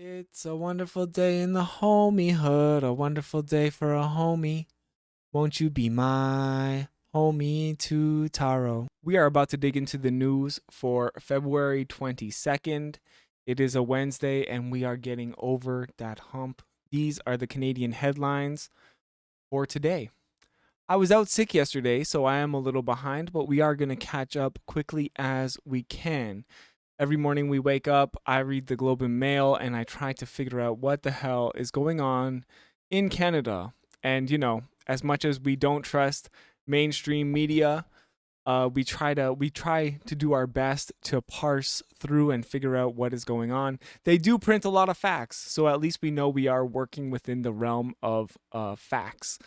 It's a wonderful day in the homie hood, a wonderful day for a homie. Won't you be my homie to Taro? We are about to dig into the news for February 22nd. It is a Wednesday and we are getting over that hump. These are the Canadian headlines for today. I was out sick yesterday, so I am a little behind, but we are going to catch up quickly as we can. Every morning we wake up, I read the Globe and Mail, and I try to figure out what the hell is going on in Canada. And as much as we don't trust mainstream media, we try to do our best to parse through and figure out what is going on. They do print a lot of facts, so at least we know we are working within the realm of facts.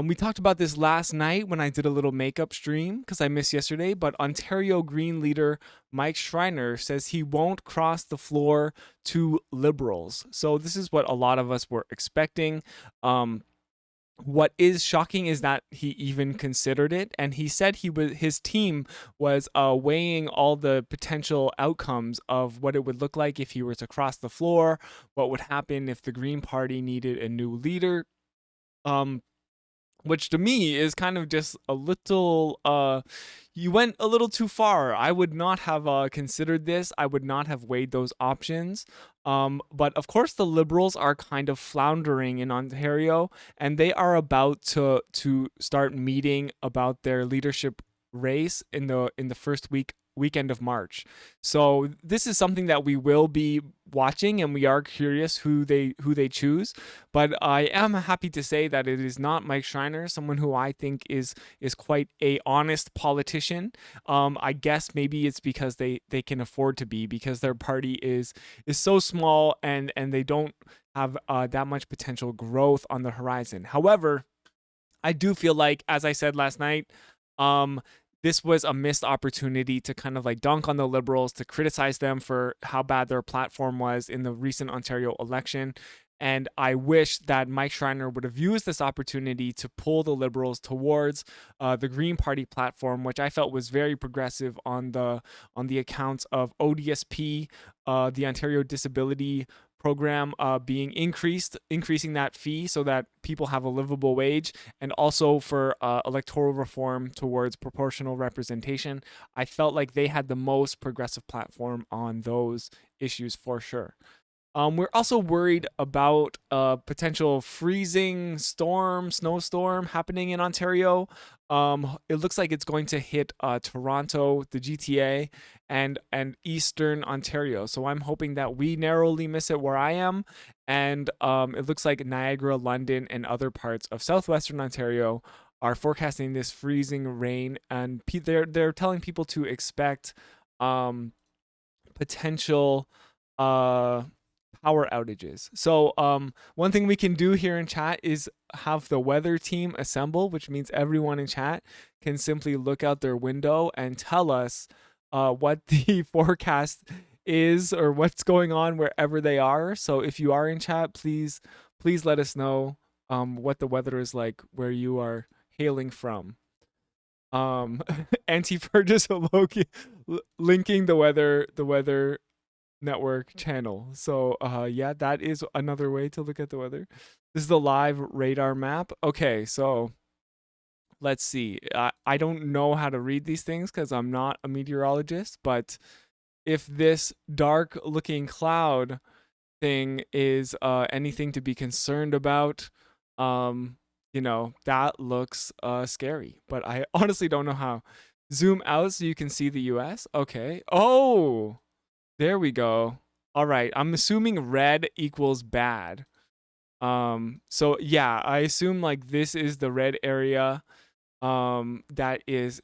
We talked about this last night when I did a little makeup stream because I missed yesterday. But Ontario Green leader Mike Schreiner says he won't cross the floor to Liberals. So this is what a lot of us were expecting. Um, what is shocking is that he even considered it, and he said his team was weighing all the potential outcomes of what it would look like if he were to cross the floor, what would happen if the Green Party needed a new leader. Um, which to me is kind of just a little you went a little too far. I would not have considered this. I would not have weighed those options. But of course the Liberals are kind of floundering in Ontario, and they are about to start meeting about their leadership race in the first weekend of March. So this is something that we will be watching, and we are curious who they choose. But I am happy to say that it is not Mike Schreiner, someone who I think is quite a honest politician. I guess maybe it's because they can afford to be, because their party is so small, and they don't have that much potential growth on the horizon. However, I do feel like, as I said last night, um, this was a missed opportunity to kind of like dunk on the Liberals, to criticize them for how bad their platform was in the recent Ontario election. And I wish that Mike Schreiner would have used this opportunity to pull the Liberals towards the Green Party platform, which I felt was very progressive on the accounts of ODSP, the Ontario Disability program being increasing that fee so that people have a livable wage, and also for electoral reform towards proportional representation. I felt like they had the most progressive platform on those issues for sure. We're also worried about a potential freezing storm, snowstorm happening in Ontario. It looks like it's going to hit Toronto, the GTA, and Eastern Ontario. So I'm hoping that we narrowly miss it where I am, and it looks like Niagara, London, and other parts of southwestern Ontario are forecasting this freezing rain, and they're telling people to expect um, potential uh power outages. So one thing we can do here in chat is have the weather team assemble, which means everyone in chat can simply look out their window and tell us what the forecast is, or what's going on wherever they are. So if you are in chat, please let us know what the weather is like where you are hailing from. Anti-Fur just linking the weather network channel. So yeah, that is another way to look at the weather. This is the live radar map. Okay, so let's see. I don't know how to read these things because I'm not a meteorologist, but if this dark looking cloud thing is anything to be concerned about, um, that looks scary. But I honestly don't know how. Zoom out so you can see the US. Okay. Oh, there we go. All right. I'm assuming red equals bad. So yeah, I assume like this is the red area that is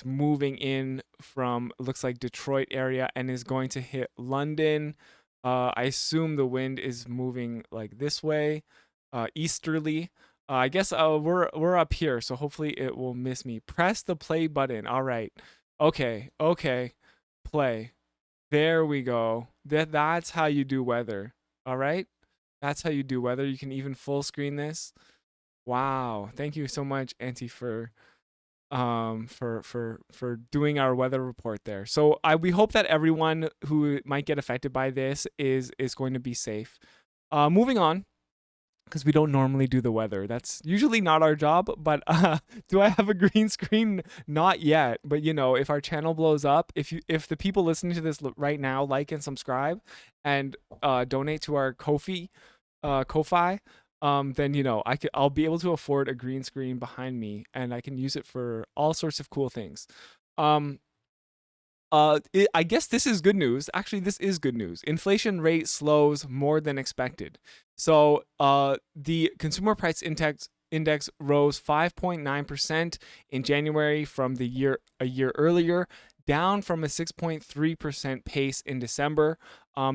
moving in from, looks like, Detroit area, and is going to hit London. I assume the wind is moving like this way, easterly. I guess we're up here, so hopefully it will miss me. Press the play button. All right. Okay. Okay. Play. There we go. That's how you do weather. All right? That's how you do weather. You can even full screen this. Wow. Thank you so much, Auntie Fur. for doing our weather report there. So we hope that everyone who might get affected by this is going to be safe. Moving on, because we don't normally do the weather. That's usually not our job. But do I have a green screen? Not yet. But if our channel blows up, if the people listening to this right now like and subscribe and donate to our Ko-fi, then I'll be able to afford a green screen behind me, and I can use it for all sorts of cool things. Um, I guess this is good news. Actually, this is good news. Inflation rate slows more than expected. So, the consumer price index rose 5.9% in January from a year earlier, down from a 6.3% pace in December.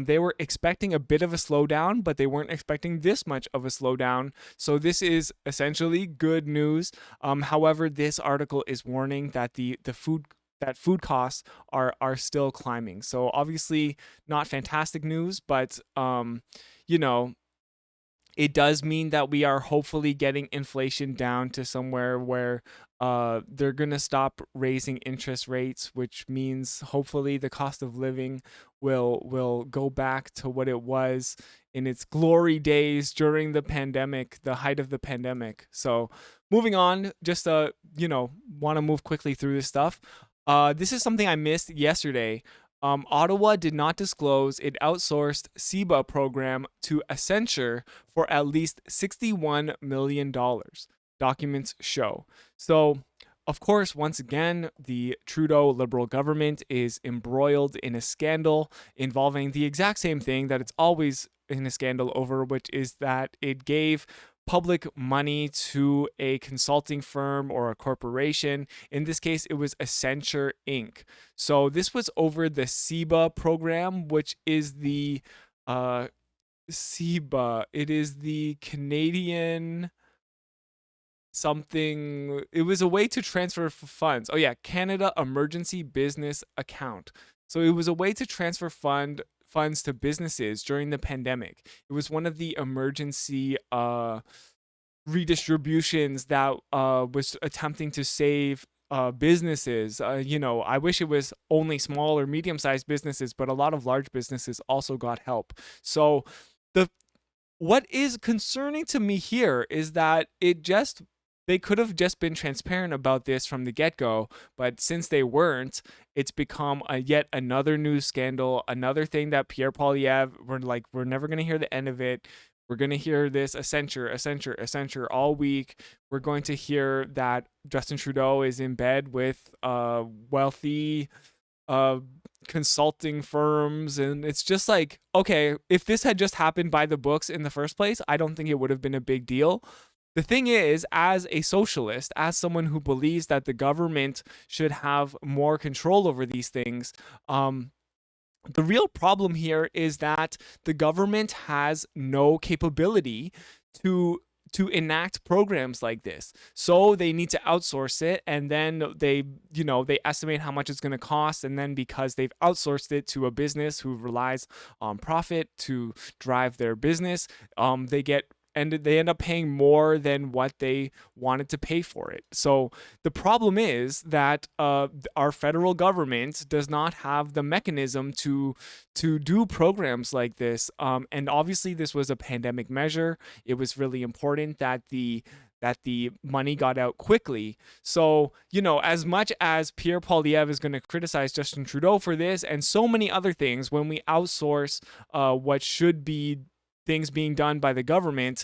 They were expecting a bit of a slowdown, but they weren't expecting this much of a slowdown. So this is essentially good news. However, this article is warning that the food costs are still climbing. So obviously not fantastic news, but you know, it does mean that we are hopefully getting inflation down to somewhere where they're going to stop raising interest rates, which means hopefully the cost of living will go back to what it was in its glory days during the pandemic, the height of the pandemic. So moving on, just want to move quickly through this stuff. This is something I missed yesterday. Ottawa did not disclose it outsourced CEBA program to Accenture for at least $61 million, documents show. So, of course, once again, the Trudeau Liberal government is embroiled in a scandal involving the exact same thing that it's always in a scandal over, which is that it gave public money to a consulting firm or a corporation. In this case, it was Accenture Inc. So this was over the CEBA program, which is the CEBA. It is the Canadian something. It was a way to transfer funds. Oh yeah, Canada Emergency Business Account. So it was a way to transfer funds to businesses during the pandemic. It was one of the emergency redistributions that was attempting to save businesses. I wish it was only small or medium-sized businesses, but a lot of large businesses also got help. So the what is concerning to me here is that they could have just been transparent about this from the get-go, but since they weren't, it's become yet another news scandal, another thing that Pierre Poilievre, we're never going to hear the end of it. We're going to hear this Accenture all week. We're going to hear that Justin Trudeau is in bed with wealthy consulting firms, and it's just like, okay, if this had just happened by the books in the first place, I don't think it would have been a big deal. The thing is, as a socialist, as someone who believes that the government should have more control over these things, the real problem here is that the government has no capability to enact programs like this. So they need to outsource it, and then they estimate how much it's going to cost, and then because they've outsourced it to a business who relies on profit to drive their business, they end up paying more than what they wanted to pay for it. So the problem is that our federal government does not have the mechanism to do programs like this. And obviously, this was a pandemic measure. It was really important that the money got out quickly. So, as much as Pierre Poilievre is going to criticize Justin Trudeau for this and so many other things, when we outsource what should be things being done by the government,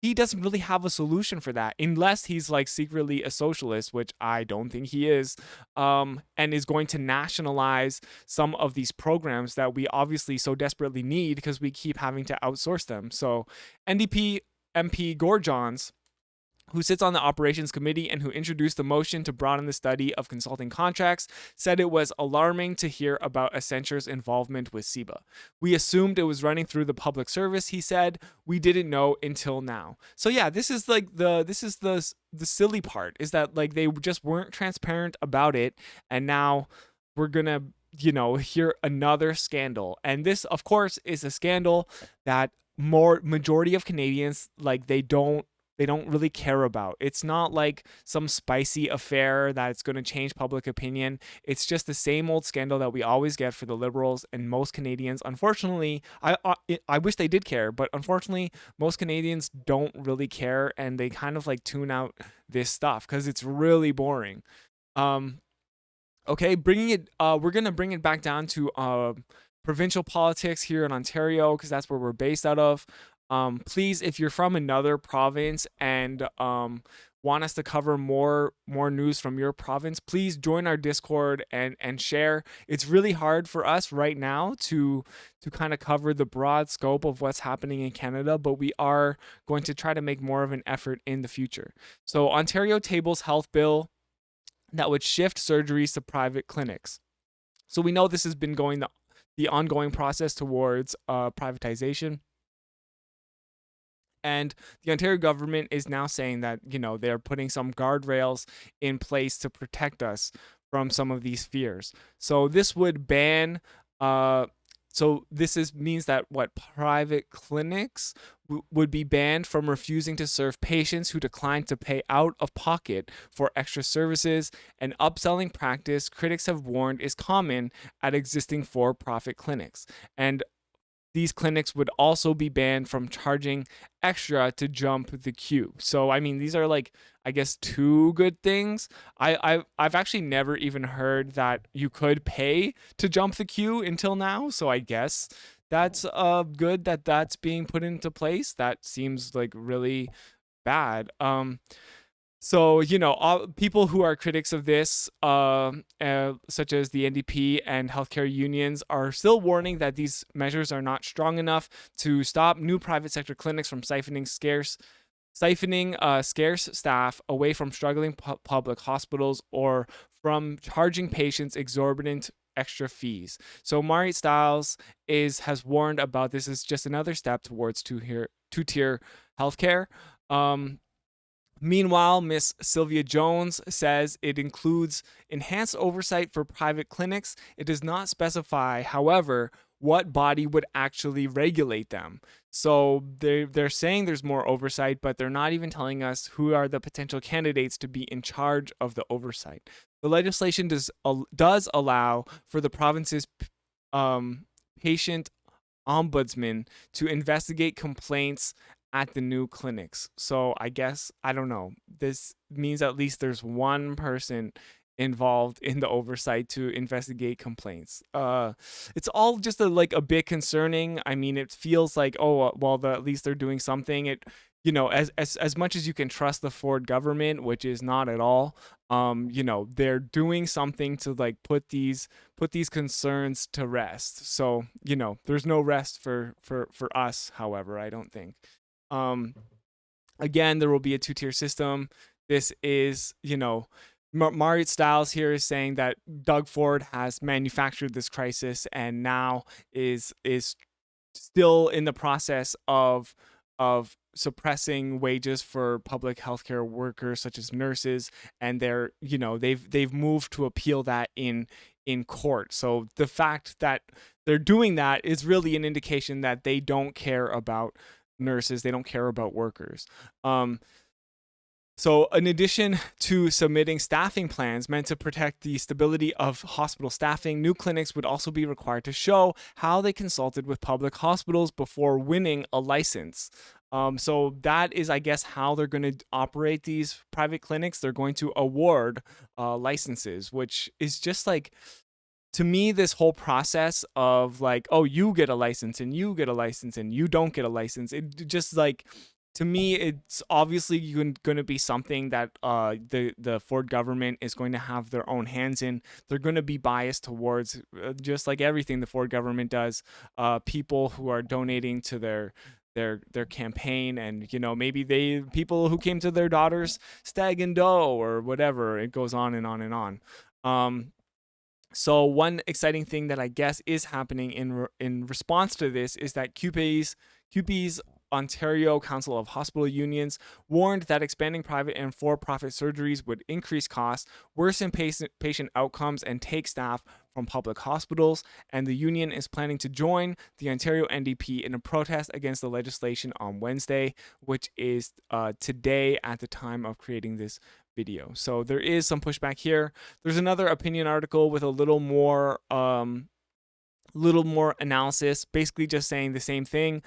he doesn't really have a solution for that, unless he's like secretly a socialist, which I don't think he is, and is going to nationalize some of these programs that we obviously so desperately need because we keep having to outsource them. So NDP MP Gord Johns, who sits on the operations committee and who introduced the motion to broaden the study of consulting contracts, said it was alarming to hear about Accenture's involvement with CEBA. We assumed it was running through the public service, he said. We didn't know until now. So yeah, this is the silly part, is that like they just weren't transparent about it, and now we're gonna hear another scandal. And this, of course, is a scandal that majority of Canadians, like, they don't they don't really care about. It's not like some spicy affair that's going to change public opinion. It's just the same old scandal that we always get for the Liberals and most Canadians. Unfortunately, I wish they did care, but unfortunately, most Canadians don't really care, and they kind of like tune out this stuff because it's really boring. Um, okay, we're gonna bring it back down to provincial politics here in Ontario because that's where we're based out of. Please, if you're from another province and want us to cover more news from your province, please join our Discord and share. It's really hard for us right now to kind of cover the broad scope of what's happening in Canada, but we are going to try to make more of an effort in the future. So Ontario tables health bill that would shift surgeries to private clinics. So we know this has been going the ongoing process towards privatization. And the Ontario government is now saying that, they're putting some guardrails in place to protect us from some of these fears. So this would ban means that private clinics would be banned from refusing to serve patients who decline to pay out of pocket for extra services, an upselling practice critics have warned is common at existing for-profit clinics. And these clinics would also be banned from charging extra to jump the queue. So, I mean, these are like, I guess, two good things. I've actually never even heard that you could pay to jump the queue until now. So I guess that's good that that's being put into place. That seems like really bad. So, all people who are critics of this, such as the NDP and healthcare unions, are still warning that these measures are not strong enough to stop new private sector clinics from siphoning scarce staff away from struggling public hospitals or from charging patients exorbitant extra fees. So Marit Stiles has warned about this as just another step towards two-tier healthcare. Meanwhile, Miss Sylvia Jones says it includes enhanced oversight for private clinics. It does not specify, however, what body would actually regulate them. So they're saying there's more oversight, but they're not even telling us who are the potential candidates to be in charge of the oversight. The legislation does allow for the province's patient ombudsman to investigate complaints at the new clinics. So I guess, I don't know, this means at least there's one person involved in the oversight to investigate complaints. It's all just a bit concerning. I mean, it feels like, at least they're doing something. It, as much as you can trust the Ford government, which is not at all, they're doing something to put these concerns to rest. So, there's no rest for us, however, I don't think. Again, there will be a two-tier system. This is, Marit Stiles here is saying that Doug Ford has manufactured this crisis and now is still in the process of suppressing wages for public healthcare workers such as nurses, and they've moved to appeal that in court. So the fact that they're doing that is really an indication that they don't care about nurses, they don't care about workers. So in addition to submitting staffing plans meant to protect the stability of hospital staffing, new clinics would also be required to show how they consulted with public hospitals before winning a license. So that is, I guess, how they're going to operate these private clinics. They're going to award licenses, which is just to me, this whole process of you get a license and you get a license and you don't get a license, it just to me, it's obviously going to be something that the Ford government is going to have their own hands in. They're going to be biased towards, just like everything the Ford government does, people who are donating to their campaign, and maybe people who came to their daughter's stag and doe or whatever. It goes on and on and on. So one exciting thing that I guess is happening in response to this is that CUPE's Ontario Council of Hospital Unions warned that expanding private and for-profit surgeries would increase costs, worsen patient outcomes, and take staff from public hospitals, and the union is planning to join the Ontario NDP in a protest against the legislation on Wednesday, which is today at the time of creating this video. So there is some pushback here. There's another opinion article with a little more analysis, basically just saying the same thing.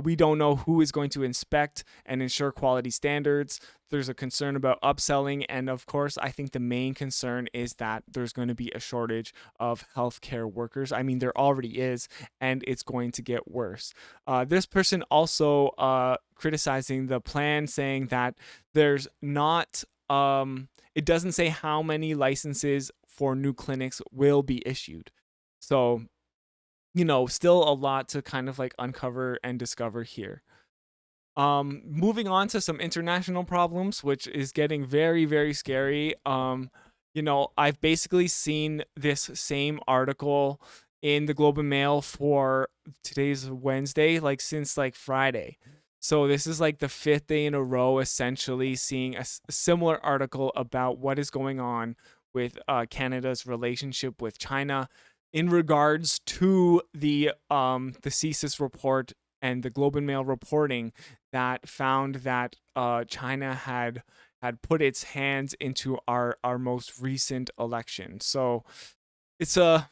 We don't know who is going to inspect and ensure quality standards. There's a concern about upselling. And of course, I think the main concern is that there's going to be a shortage of healthcare workers. I mean, there already is, and it's going to get worse. This person also criticizing the plan, saying that there's not, it doesn't say how many licenses for new clinics will be issued. So, still a lot to kind of like uncover and discover here. Moving on to some international problems, which is getting very, very scary. I've basically seen this same article in the Globe and Mail for today's Wednesday, like since like Friday. So this is like the 5th day in a row, essentially seeing a similar article about what is going on with Canada's relationship with China in regards to the CSIS report and the Globe and Mail reporting that found that China had put its hands into our most recent election. So it's a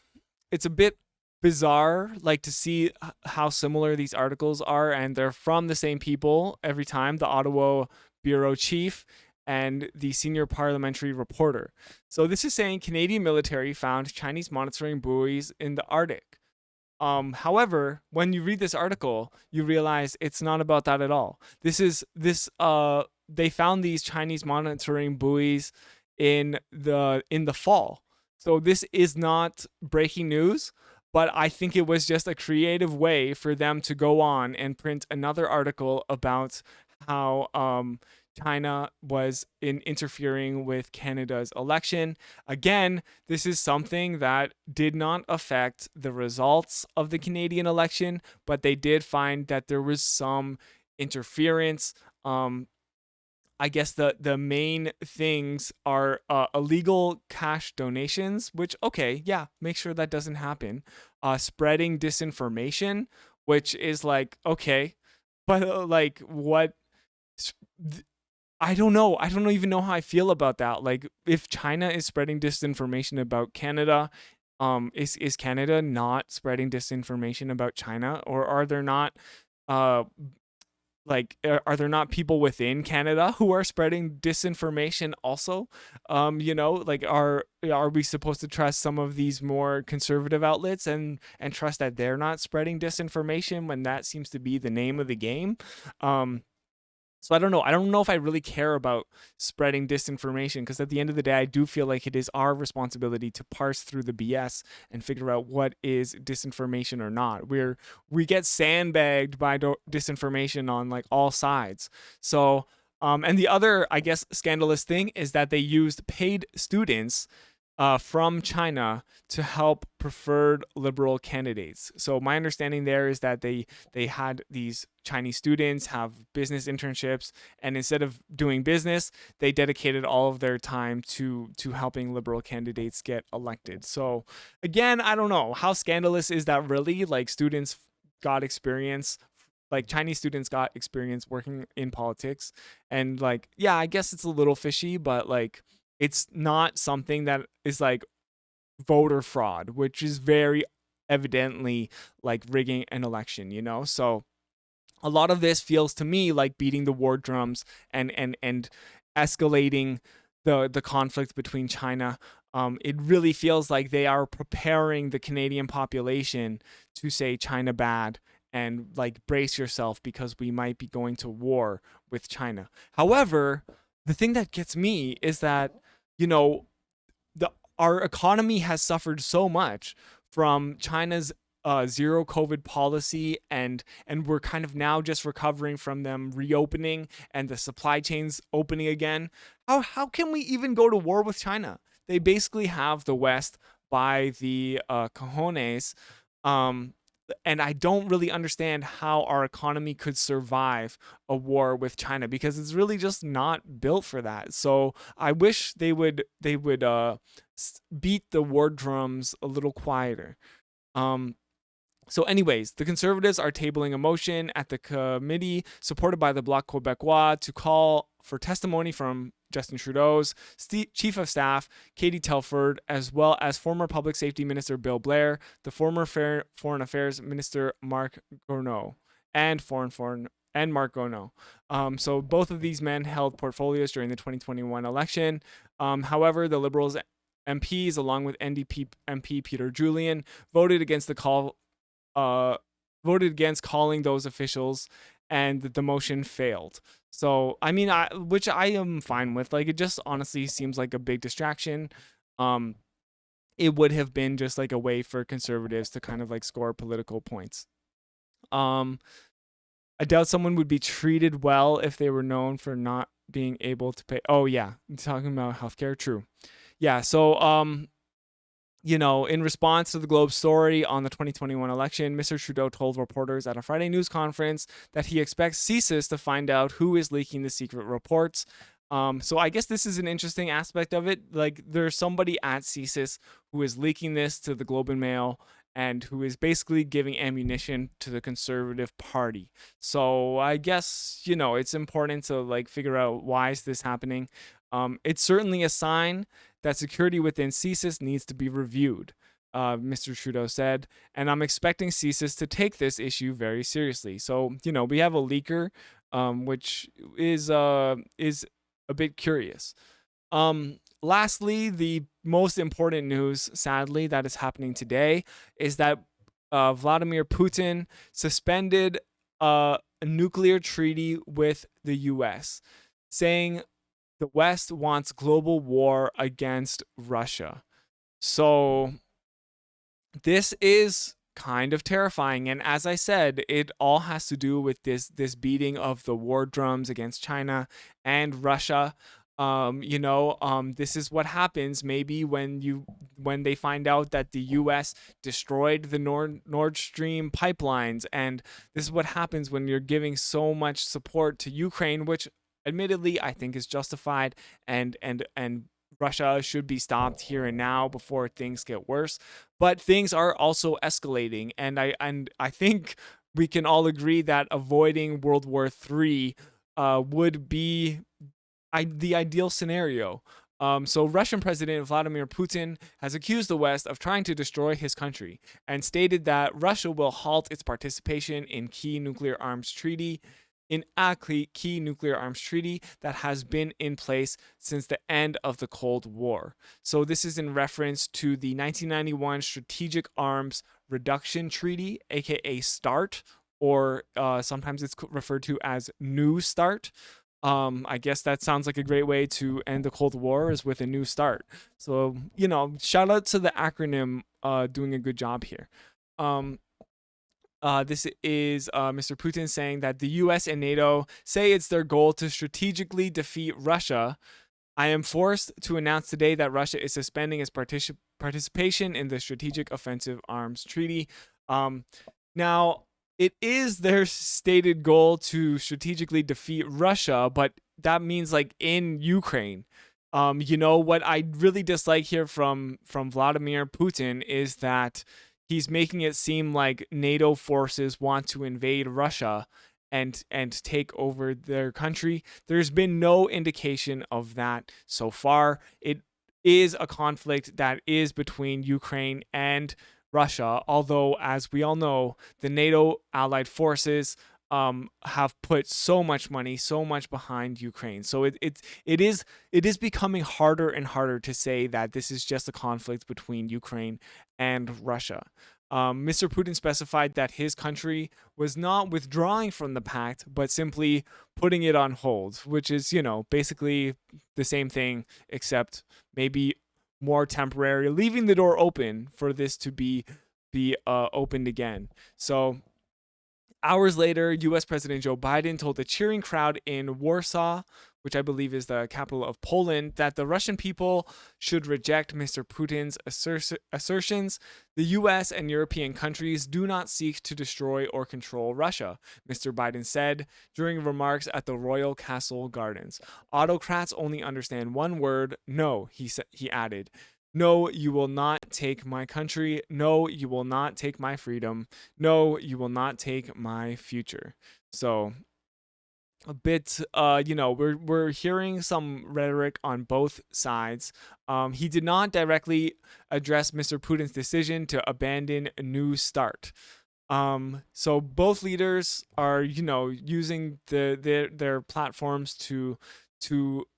bit bizarre, like, to see how similar these articles are, and they're from the same people every time: the Ottawa bureau chief and the senior parliamentary reporter. So this is saying Canadian military found Chinese monitoring buoys in the Arctic. However, when you read this article, you realize it's not about that at all. They found these Chinese monitoring buoys in the fall. So this is not breaking news, but I think it was just a creative way for them to go on and print another article about how China was interfering with Canada's election. Again, this is something that did not affect the results of the Canadian election, but they did find that there was some interference. I guess the main things are illegal cash donations, which, okay, yeah, make sure that doesn't happen. Spreading disinformation, which is like, okay, but like what? I don't know. I don't even know how I feel about that. Like, if China is spreading disinformation about Canada, is Canada not spreading disinformation about China, or are there not uh are there not people within Canada who are spreading disinformation also? Like, are we supposed to trust some of these more conservative outlets and trust that they're not spreading disinformation when that seems to be the name of the game? So I don't know. I don't know if I really care about spreading disinformation, because at the end of the day, I do feel like it is our responsibility to parse through the BS and figure out what is disinformation or not. We get sandbagged by disinformation on like all sides. So and the other, I guess, scandalous thing is that they used paid students from China to help preferred liberal candidates. So my understanding there is that they had these Chinese students have business internships, and instead of doing business, they dedicated all of their time to helping liberal candidates get elected. So again, I don't know, how scandalous is that really? Like, students got experience, like Chinese students got experience working in politics, and like, yeah, I guess it's a little fishy, but like, it's not something that is like voter fraud, which is very evidently like rigging an election, So a lot of this feels to me like beating the war drums and escalating the conflict between China. It really feels like they are preparing the Canadian population to say China bad and like brace yourself because we might be going to war with China. However, the thing that gets me is that, our economy has suffered so much from China's zero COVID policy, and we're kind of now just recovering from them reopening and the supply chains opening again. How can we even go to war with China? They basically have the West by the cojones. And I don't really understand how our economy could survive a war with China, because it's really just not built for that. So I wish they would beat the war drums a little quieter. So anyways, the Conservatives are tabling a motion at the committee supported by the Bloc Québécois to call for testimony from Justin Trudeau's Chief of Staff, Katie Telford, as well as former Public Safety Minister Bill Blair, the former Foreign Affairs Minister Marc Garneau, and Marc Garneau. So both of these men held portfolios during the 2021 election. However, the Liberals MPs, along with NDP MP Peter Julian, voted against calling those officials, and the motion failed. So I mean, which I am fine with. Like, it just honestly seems like a big distraction. It would have been just like a way for Conservatives to kind of like score political points. I doubt someone would be treated well if they were known for not being able to pay. Oh yeah, talking about healthcare. True. Yeah. So in response to the Globe story on the 2021 election, Mr. Trudeau told reporters at a Friday news conference that he expects CSIS to find out who is leaking the secret reports. So I guess this is an interesting aspect of it. Like, there's somebody at CSIS who is leaking this to the Globe and Mail and who is basically giving ammunition to the Conservative Party. So I guess, it's important to like figure out why is this happening. It's certainly a sign that security within CSIS needs to be reviewed, Mr. Trudeau said, and I'm expecting CSIS to take this issue very seriously. So, we have a leaker, which is a bit curious. Lastly, the most important news, sadly, that is happening today is that Vladimir Putin suspended a nuclear treaty with the U.S., saying the West wants global war against Russia. So this is kind of terrifying. And as I said, it all has to do with this beating of the war drums against China and Russia. This is what happens maybe when they find out that the US destroyed the Nord Stream pipelines. And this is what happens when you're giving so much support to Ukraine, which admittedly I think is justified, and Russia should be stopped here and now before things get worse. But things are also escalating, and I think we can all agree that avoiding World War III would be the ideal scenario. So Russian President Vladimir Putin has accused the West of trying to destroy his country and stated that Russia will halt its participation in a key nuclear arms treaty that has been in place since the end of the Cold War. So this is in reference to the 1991 Strategic Arms Reduction Treaty, aka START, or sometimes it's referred to as New START. I guess that sounds like a great way to end the Cold War, is with a new start. So, shout out to the acronym doing a good job here. This is Mr. Putin saying that the US and NATO say it's their goal to strategically defeat Russia. I am forced to announce today that Russia is suspending its participation in the Strategic Offensive Arms Treaty. Now, it is their stated goal to strategically defeat Russia, but that means like in Ukraine. What I really dislike here from Vladimir Putin is that he's making it seem like NATO forces want to invade Russia and take over their country. There's been no indication of that so far. It is a conflict that is between Ukraine and Russia, although, as we all know, the NATO allied forces have put so much money, so much behind Ukraine. So it is becoming harder and harder to say that this is just a conflict between Ukraine and Russia. Mr. Putin specified that his country was not withdrawing from the pact, but simply putting it on hold, which is, basically the same thing, except maybe more temporary, leaving the door open for this to be opened again. So hours later, U.S. President Joe Biden told the cheering crowd in Warsaw, which I believe is the capital of Poland, that the Russian people should reject Mr. Putin's assertions. The U.S. and European countries do not seek to destroy or control Russia, Mr. Biden said during remarks at the Royal Castle Gardens. Autocrats only understand one word, no, he added. No, you will not take my country. No, you will not take my freedom. No, you will not take my future. So a bit we're hearing some rhetoric on both sides. He did not directly address Mr. Putin's decision to abandon New Start. So both leaders are, using their platforms to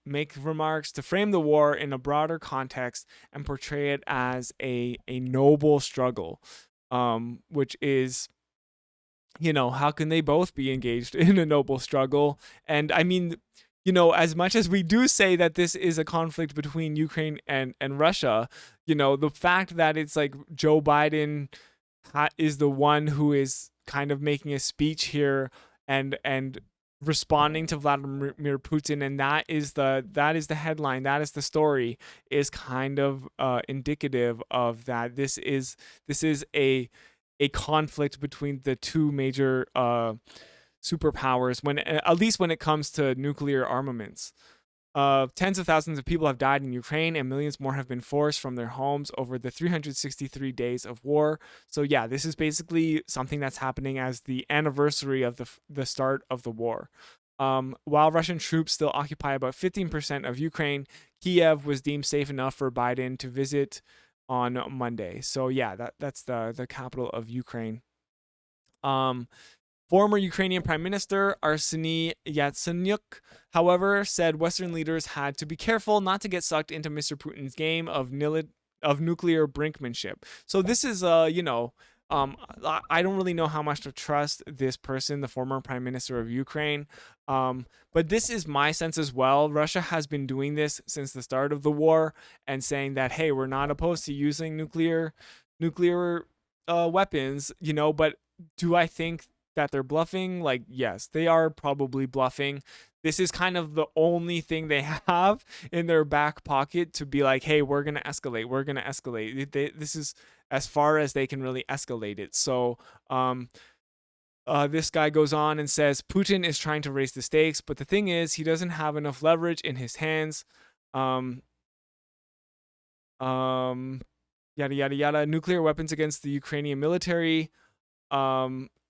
make remarks, to frame the war in a broader context and portray it as a noble struggle, which is, how can they both be engaged in a noble struggle? And I mean, as much as we do say that this is a conflict between Ukraine and Russia, the fact that it's like Joe Biden is the one who is kind of making a speech here and responding to Vladimir Putin, and that is the headline, that is the story, is kind of indicative of that. This is a conflict between the two major superpowers, when at least when it comes to nuclear armaments. Tens of thousands of people have died in Ukraine, and millions more have been forced from their homes over the 363 days of war. So yeah, this is basically something that's happening as the anniversary of the start of the war. While Russian troops still occupy about 15% of Ukraine, Kiev was deemed safe enough for Biden to visit on Monday. So yeah, that's the capital of Ukraine. Former Ukrainian Prime Minister Arseniy Yatsenyuk, however, said Western leaders had to be careful not to get sucked into Mr. Putin's game of nuclear brinkmanship. So this is, I don't really know how much to trust this person, the former Prime Minister of Ukraine. But this is my sense as well. Russia has been doing this since the start of the war and saying that, hey, we're not opposed to using nuclear weapons, but do I think that they're bluffing? Like, yes, they are probably bluffing. This is kind of the only thing they have in their back pocket to be like, hey, we're going to escalate. We're going to escalate. This is as far as they can really escalate it. So, this guy goes on and says Putin is trying to raise the stakes, but the thing is, he doesn't have enough leverage in his hands. Um, Yada yada yada. Nuclear weapons against the Ukrainian military.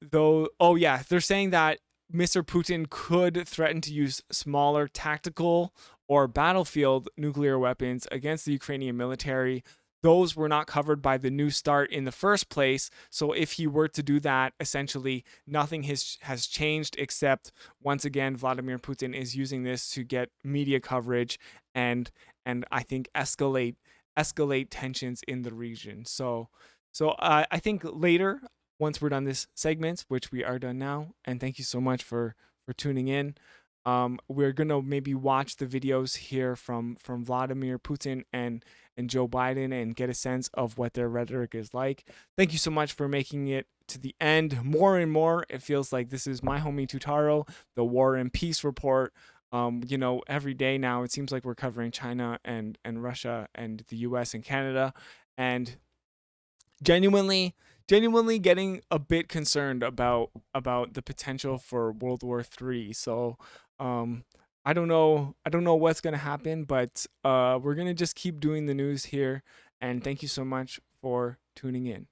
Though, oh yeah, they're saying that Mr. Putin could threaten to use smaller tactical or battlefield nuclear weapons against the Ukrainian military. Those were not covered by the New Start in the first place. So if he were to do that, essentially nothing has changed, except once again Vladimir Putin is using this to get media coverage and I think escalate tensions in the region. So I think later, once we're done this segment, which we are done now, and thank you so much for tuning in. We're gonna maybe watch the videos here from Vladimir Putin and Joe Biden and get a sense of what their rhetoric is like. Thank you so much for making it to the end. More and more, it feels like this is my homie Tutaro, the War and Peace Report. Every day now it seems like we're covering China and Russia and the U.S. and Canada, and genuinely getting a bit concerned about the potential for World War III. So I don't know what's gonna happen, but we're gonna just keep doing the news here. And thank you so much for tuning in.